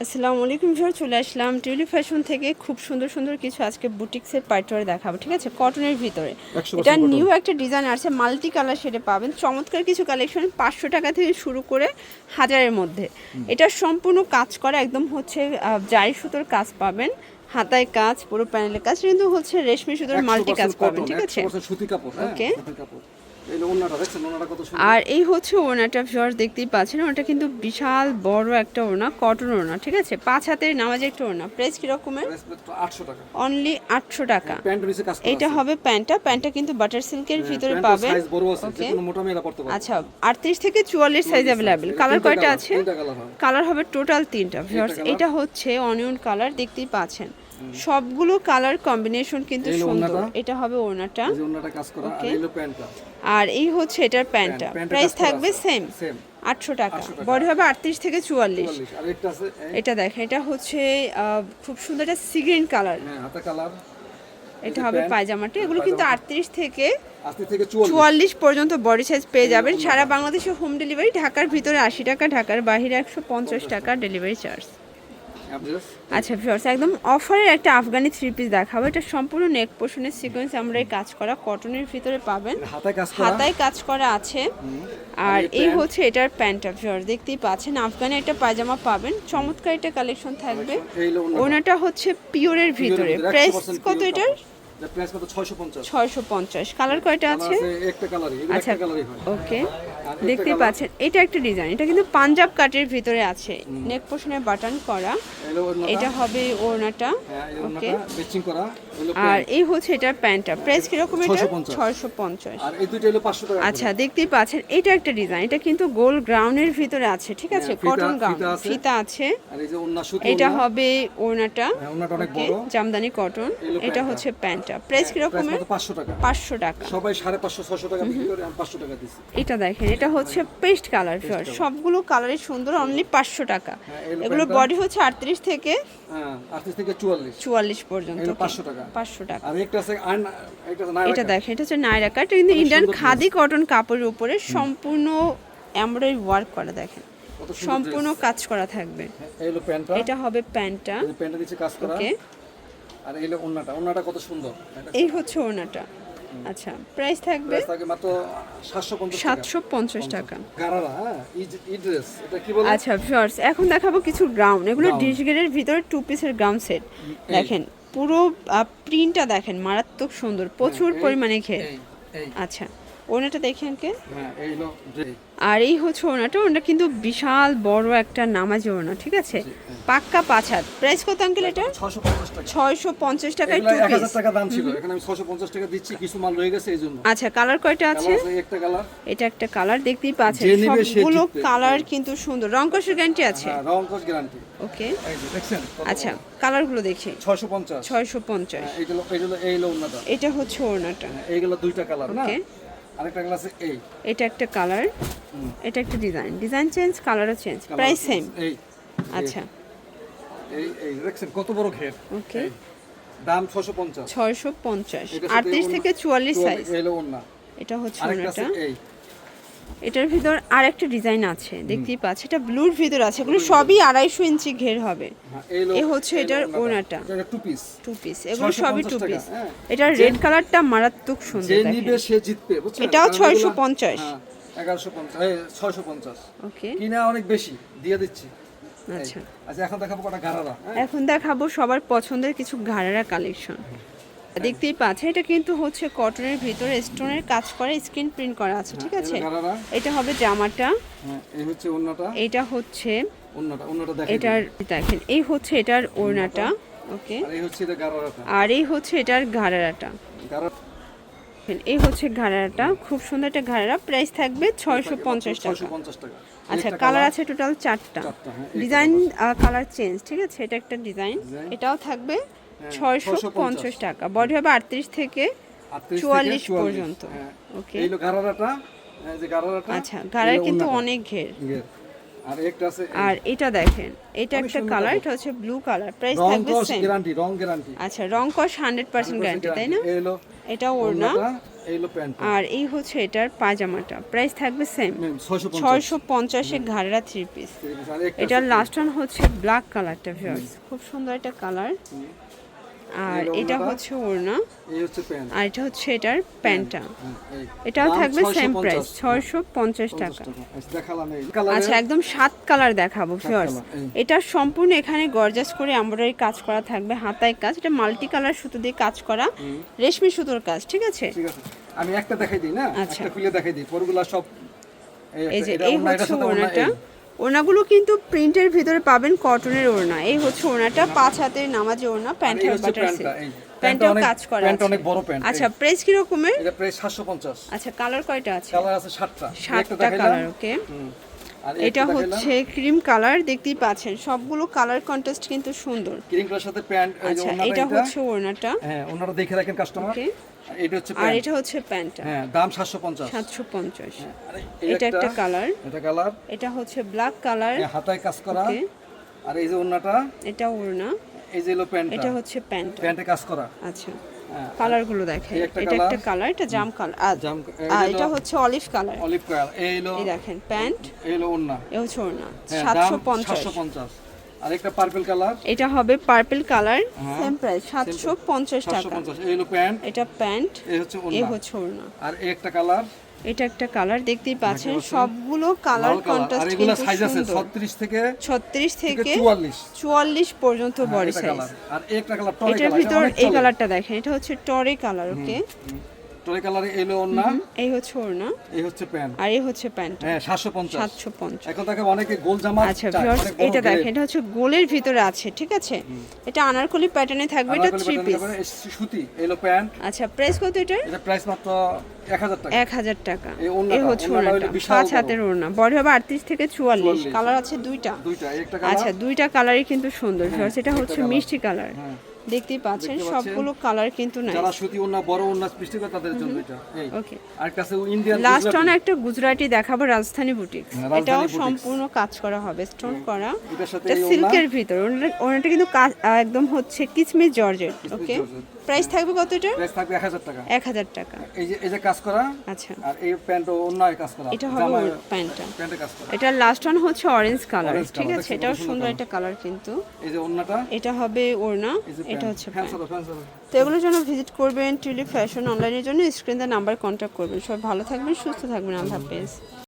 আসসালামু আলাইকুম ভিউয়ার, চলে আসলাম টিউলিপ ফ্যাশন থেকে। খুব সুন্দর সুন্দর কিছু আজকে বুটিক্সের পাইটরে দেখাবো, ঠিক আছে, কটনের ভিতরে। এটা নিউ একটা ডিজাইন আছে, মাল্টি কালার শেডে পাবেন। চমৎকার কিছু কালেকশন 500 টাকা থেকে শুরু করে হাজারের মধ্যে। এটা সম্পূর্ণ কাজ করা, একদম হচ্ছে জারি সুতোর কাজ পাবেন, হাতায় কাজ, পুরো প্যানেলের কাজ, কিন্তু হচ্ছে রেশমি সুতোর মাল্টি কাজ পাবেন, ঠিক আছে। ওকে, আর এই হচ্ছে ওড়নাটা ভিউয়ার্স, দেখতেই পাচ্ছেন। ওটা কিন্তু বিশাল বড় একটা ওড়না, কটন ওড়না, ঠিক আছে, 5 হাতের নামাজে একটা ওড়না। প্রাইস কি রকমের? অনলি 800 টাকা। এটা হবে প্যান্টটা কিন্তু বাটার সিল্কের ভিতরে পাবেন। ওকে, আচ্ছা, 38 থেকে 44 সাইজ अवेलेबल। কালার কয়টা আছে? কালার হবে টোটাল 3টা ভিউয়ার্স। এটা হচ্ছে অনিয়ন কালার, দেখতেই পাচ্ছেন। সবগুলো কালার কম্বিনেশন কিন্তু সুন্দর। এটা হবে ওড়নাটা, আর এই হচ্ছে এটার প্যান্টটা। প্রাইস থাকবে সেম 800 টাকা। বডি হবে 38 থেকে 44। এটা দেখেন, এটা হচ্ছে খুব সুন্দর একটা সি গ্রিন কালার। এটা হবে পায়জামাটা। এগুলো কিন্তু 38 থেকে 44 পর্যন্ত বডি সাইজ পেয়ে যাবেন। সারা বাংলাদেশে হোম ডেলিভারি। ঢাকার ভিতরে 80 টাকা, ঢাকার বাইরে 150 টাকা ডেলিভারি চার্জ। আচ্ছা ভিউয়ার্স, একদম অফারের একটা আফগানি থ্রি পিস দেখাবো। এটা সম্পূর্ণ নেক পোর্শনের সিকোয়েন্স আমরা এই কাজ করা, কটনের ভিতরে পাবেন, হাতায় কাজ করা আছে। আর এই হচ্ছে এটার প্যান্টটা ভিউয়ার্স, দেখতেই পাচ্ছেন। আফগানি একটা পায়জামা পাবেন, চমৎকার একটা কালেকশন থাকবে। ওনাটা হচ্ছে পিওরের ভিতরে। প্রাইস কত এটার? 650। কালার কয়টা আছে? আচ্ছা, ওকে, দেখতেই পাচ্ছেন। এটা একটা ডিজাইন, এটা কিন্তু পাঞ্জাব কাটের ভিতরে আছে, নেক পোর্শনে বাটন করা। এটা হবে ওড়নাটা। ওকে, আর এই হচ্ছে এটার প্যান্টটা। প্রাইস কিরকম? এটা 650। আচ্ছা, দেখতেই পাচ্ছেন। এটা একটা ডিজাইন, এটা কিন্তু গোল গ্রাউন্ডের ভিতরে আছে, ঠিক আছে, কটন গাউন, ফিতা আছে। এটা হবে ওড়নাটা, জামদানি কটন। এটা হচ্ছে প্যান্টটা। প্রাইস কিরকম? 500 টাকা। সবাই 550 600 টাকা বিক্রি করে, আমি 500 টাকা দিছি। এটা দেখেন, এটা হচ্ছে পেস্ট কালার ভিউয়ার, সবগুলো কালারই সুন্দর, অনলি 500 টাকা। এগুলো বডি হচ্ছে 38 থেকে 44 পর্যন্ত, 500 টাকা। আর একটা আছে, এটা দেখেন, এটা হচ্ছে নায়রা কাট, কিন্তু ইন্ডিয়ান খাদি কটন কাপড়ের উপরে সম্পূর্ণ এমব্রয়ডারি ওয়ার্ক করা, দেখেন, সম্পূর্ণ কাজ করা থাকবে। এটা হবে প্যান্টটা, ওকে, আর এই ওন্নাটা কত সুন্দর। এই হচ্ছে ওড়নাটা। আচ্ছা, প্রাইস থাকবে মাত্র 750 টাকা। গারারা, হ্যাঁ, ই ড্রেস, এটা কি বলে? আচ্ছা ভিউয়ার্স, এখন দেখাবো কিছু গাউন। এগুলো ডিশ গেরের ভিতরে 2 পিসের গাউন সেট। দেখেন, পুরো প্রিন্টটা দেখেন, মারাত্মক সুন্দর, প্রচুর পরিমাণে ঘের। আচ্ছা, ওনাটা দেখেন কে। আর এই হচ্ছে ওনাটা। ওনাটা কিন্তু বিশাল বড় একটা নামাজি ওনা, ঠিক আছে, পাক্কা 5 হাত। প্রাইস কত আঙ্কেল এটা? 650 টাকায় 2 পিস। 1000 টাকা দাম ছিল, এখন আমি 650 টাকা দিচ্ছি, কিছু মাল রয়ে গেছে এইজন্য। আচ্ছা, কালার কয়টা আছে? একটা কালার, এটা একটা কালার, দেখতেই পাচ্ছেন। সবগুলো কালার কিন্তু সুন্দর। রং কষের গ্যারান্টি আছে? হ্যাঁ, রং কষ গ্যারান্টি। ওকে, এই যে দেখছেন। আচ্ছা, কালারগুলো দেখি। 650। 650। এই হলো ওন্নাটা। এটা হচ্ছে ওড়নাটা। এইগুলো দুইটা কালার না? ওকে, আরেকটা কালার আছে এই। এটা একটা কালার, এটা একটা ডিজাইন চেঞ্জ, কালারও চেঞ্জ, প্রাইস সেম। এই, আচ্ছা, এই দেখছেন কত বড় ঘের। ওকে, দাম 650। 650, 38 থেকে 44 সাইজ। এই হলো ওন্না। এটা হচ্ছে আরেকটা ওড়নাটা। আছে এই। এটার ভিতর আরেকটা ডিজাইন আছে, দেখতেই পাচ্ছ। এটা ব্লুর ভিতর আছে, এগুলো সবই 250 ইঞ্চি ঘের হবে। এই হচ্ছে এটার ওড়নাটা, এটা 2 পিস। এগুলো সবই 2 পিস। এটার রেড কালারটা মারাত্মক সুন্দর, যে দেখেন। নিবে সে জিতবে, বুঝছেন? এটাও 650। 1150, 650। ওকে, কিনা অনেক বেশি দিয়ে দিচ্ছি। আচ্ছা, আচ্ছা, এখন দেখাবো কটা গারারা। এখন দেখাবো সবার পছন্দের কিছু ঘাড়ারা কালেকশন। দেখতেই পাচ্ছেন, এটা কিন্তু হচ্ছে কটনের ভিতরে স্টোনের কাজ করে, স্ক্রিন প্রিন্ট করা আছে, ঠিক আছে। এটা হবে জামাটা। হ্যাঁ, এই হচ্ছে ওন্নাটা। এটা হচ্ছে ওন্নাটা দেখেন। এটার দেখেন, এই হচ্ছে এটার ওড়নাটা। ওকে, আর এই হচ্ছে এটা গারারাটা। আর এই হচ্ছে এটার ঘাড়ারাটা। এই হচ্ছে ঘাড়ারাটা, খুব সুন্দর একটা ঘাড়ারা। প্রাইস থাকবে 650 টাকা। 650 টাকা। আচ্ছা, কালার আছে টোটাল 4টা। ডিজাইন কালার চেঞ্জ, ঠিক আছে। এটা একটা ডিজাইন, এটাও থাকবে 650 টাকা। বডি হবে 38 থেকে 44 পর্যন্ত। ওকে, এই হলো গারারাটা, এই যে গারারাটা। আচ্ছা, ঘাড়ার কিন্তু অনেক ঘের। আর একটা আছে আর এটা দেখেন, এটা একটা কালার, এটা হচ্ছে ব্লু কালার। প্রাইস রং থাকবে কস সেম। গ্যারান্টি, রং গ্যারান্টি। আচ্ছা, রং কস 100% গ্যারান্টি, তাই না? এই হলো এটা ওড়না, এই হলো প্যান্ট। আর এই হচ্ছে এটার পাজামাটা। প্রাইস থাকবে সেম 650। 650 এ ঘাড়রা 3 পিস। আর একটা এটার লাস্ট ওয়ান হচ্ছে ব্ল্যাক কালারটা ভিউয়ার্স, খুব সুন্দর একটা কালার। আর এটা হচ্ছে ওড়না, এই হচ্ছে প্যান্ট, আর এটা হচ্ছে এটার প্যান্টটা। এটাও থাকবে সেম প্রাইস 650 টাকা। দেখালাম এই কালার। আচ্ছা, একদম 7 কালার দেখাবো ভিউয়ার্স। এটা সম্পূর্ণ এখানে গর্জাস করে এমব্রয়ডারি কাজ করা থাকবে, হাতায় কাজ। এটা মাল্টি কালার সুতো দিয়ে কাজ করা, রেশমি সুতোর কাজ, ঠিক আছে? ঠিক আছে, আমি একটা দেখাই দিই না, আচ্ছা। একটা খুলে দেখাই দিই, পরগুলা সব এই যে এই হচ্ছে ওড়নাটা। ওড়নাগুলো কিন্তু প্রিন্টের ভিতরে পাবেন কটনের ওড়না। এই হচ্ছে ওড়নাটা, 5 হাতের নামাজি ওড়না, প্যান্ট আর বাটার সিল্ক। প্যান্টও কাজ করা আছে। প্যান্ট অনেক বড় প্যান্ট। আচ্ছা, প্রাইস কি রকমের? এটা প্রাইস 750। আচ্ছা, কালার কয়টা আছে? কালার আছে 7টা। 7টা কালার, ওকে। আর এটা হচ্ছে ক্রিম কালার, দেখতেই পাচ্ছেন সবগুলো কালার কন্ট্রাস্ট কিন্তু সুন্দর। ক্রিম কালার সাথে প্যান্ট। আচ্ছা, এটা হচ্ছে ওড়নাটা। হ্যাঁ, ওনারা দেখে রাখেন কাস্টমার। ওকে, এটা হচ্ছে আর প্যান্ট। এটা হচ্ছে প্যান্টটা। হ্যাঁ, দাম 750। 750। আর এটা একটা কালার, এটা কালার। এটা হচ্ছে ব্ল্যাক কালার, হাতায় কাজ করা। ওকে। আর এই যে ওড়নাটা, এটা ওড়না, এই যে হলো প্যান্টটা, এটা হচ্ছে প্যান্টটা। প্যান্টে কাজ করা। আচ্ছা, হ্যাঁ, কালারগুলো দেখেন। একটা এটা একটা কালার, এটা জাম কালার, আর এটা হচ্ছে অলিভ কালার। Olive colour. এই হলো, এই দেখেন প্যান্ট, এই হলো ওড়না। এই হচ্ছে ওড়না। হ্যাঁ, দাম 750। 750। আর একটা পার্পল কালার, এটা হবে পার্পল কালার, সেম প্রাইস 750 টাকা। 750। এই হলো প্যান্ট, এটা প্যান্ট, এই হচ্ছে এই ওড়না। হচ্ছে ওড়না। আর এই একটা কালার, এটা একটা কালার, দেখতেই পাচ্ছেন সবগুলো কালার লাল কালার। আর কন্ট্রাস্ট এগুলা কিন্তু সাইজ আছে সুন্দর। 36 থেকে 36 থেকে 44। 44 পর্যন্ত বডি এটা সাইজ। কালার। আর এই একটা কালার টরে এটার কালার। ভিতর এই কালারটা দেখেন, এটা হচ্ছে টরে কালার, ওকে। টরে কালারে এই হলো ওড়না, এই হচ্ছে ওড়না, এই হচ্ছে প্যান্ট। আর এই হচ্ছে প্যান্ট। হ্যাঁ, 750। 750। এখন দেখে অনেকে গোল জামা আচ্ছা চায়, ভিউয়ার্স, অনেক বড় এটা ঘের। দেখেন, এটা হচ্ছে গোলের ভিতরে আছে, ঠিক আছে? এটা আনারকলি প্যাটার্নে থাকবে, এটা 3 পিস। সুতি। এই হলো প্যান্ট। আচ্ছা, প্রাইস কত এটার? এটা প্রাইস মাত্র 1000 টাকা। 1000 টাকা। এই ওড়নাটা, এই হচ্ছে ওড়নাটা ওড়নাটা, হলো বিশাল 5 হাতের ওড়না, বডি হবে 38 থেকে 44। কালার আছে দুইটা। দুইটা, এই একটা কালার। আচ্ছা, দুইটা কালারই কিন্তু সুন্দর ভিউয়ার্স। এটা হচ্ছে colour। মিষ্টি কালার, হ্যাঁ, দেখতেই পাচ্ছেন দেখতে পাচ্ছেন। সবগুলো কালার কিন্তু নাই। যারা সুতি ওড়না, বড় ওড়না সৃষ্টি করে তাদের জন্য এটা। এই ওকে, আরেকটা আছে ইন্ডিয়ান লাস্ট অন একটা গুজরাটি দেখাবো, রাজস্থানি বুটিক। হ্যাঁ, রাজস্থানী এটাও বুটিক্স। সম্পূর্ণ কাজ করা হবে, স্টোন করা। এটার সাথে এটা এই ওড়না। সিল্কের ভিতর, ওনাটা কিন্তু একদম হচ্ছে কিচমিচ জর্জেট, ওকে। প্রাইস থাকবে কত এটা? প্রাইস থাকবে 1000 টাকা। 1000 টাকা। এই যে কাজ করা। আচ্ছা, আর এই প্যান্ট ও ওড়নায় কাজ করা। এটা হবে প্যান্টটা। প্যান্টে কাজ করা। এটা লাস্ট ওয়ান হচ্ছে অরেঞ্জ কালার, Orange ঠিক colour, আছে? দেখতে এটাও কত সুন্দর সুন্দর colour। একটা কালার কিন্তু। এই যে ওড়নাটা, এটা হবে ওড়না, এই যে এটা প্যান্ট। হচ্ছে ফ্যান প্যান্ট। ফ্যান। তো এগুলোর জন্য ভিজিট করবেন টিউলিপ ফ্যাশন অনলাইনের জন্য, স্ক্রিন নাম্বার কন্ট্যাক্ট করবেন। সবাই ভালো থাকবেন, সুস্থ থাকবেন, আল্লাহ হাফেজ।